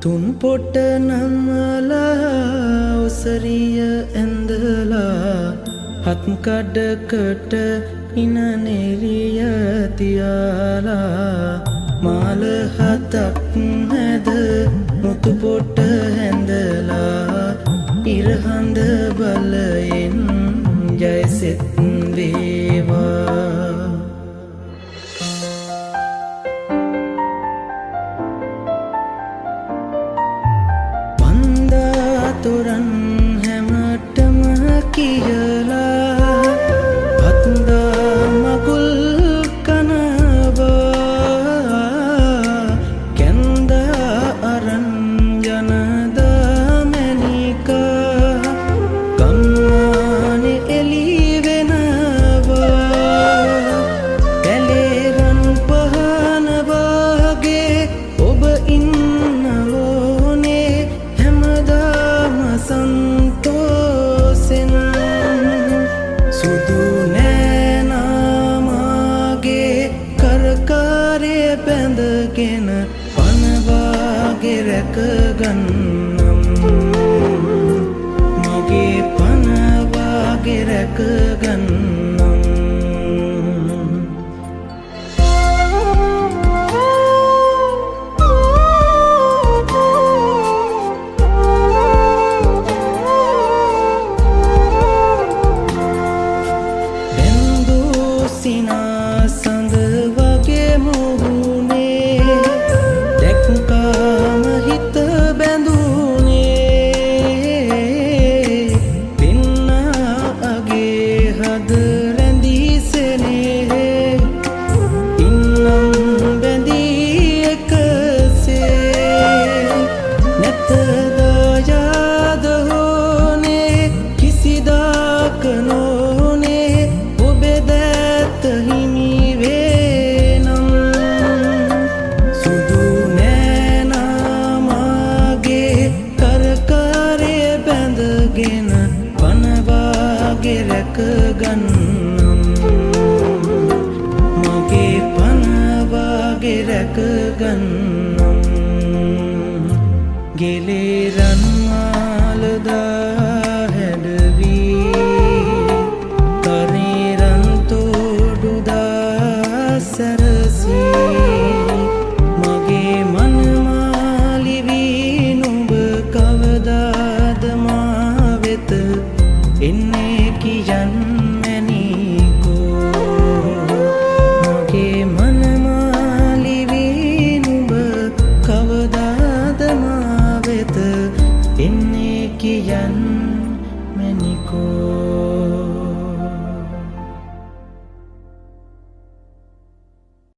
තුන් පොට නම්මලා ඔසරිය ඇඳලා හත් කඩකට ඉන නෙරිය තියාලා මාල හතක් නැද මුතු පොට හැඳලා ඉරහඳ බලයෙන් ජයසෙත් වේවා. තොරන් හැමටම කියලා හත්දා මකුල් කනවා කැන්දා අරන් ජනදා මැනිකා ගම්මානෙ එලි වෙනවා පැලේරන් පහන වගේ ඔබ ඉන්නවෝනේ සන්තෝසෙන් සුදු නෑනාමාගේ කරකාරය බැඳගෙන පනවාගේ රැකගන්නම් මගේ පනවාගේ රැකගන්නම්. සිනා සඳ වගේ මුහුණේ දැක්කාම හිත බැඳුනේ පින්නාගේ හද රැඳීසනේ ඉන්නම් බැඳී එකසේ නැත දායාද හෝනේ කිසිදාක නොනේ හිමි වේනම් සුදු නෑනාමාගේ කරකාරය බැඳගෙන පනවාගේ රැකගන්නම් මගේ පනවාගේ රැකගන්නම්. ගෙලේරන් මාලදා හැඩවී මගේ මනමාලිවී නුඹ කවදාද මා වෙත එන්නේ කියන් මැනිකෝ මගේ මනමාලිවී නුඹ කවදාද මා වෙත එන්නේ කියන් මැනිකෝ.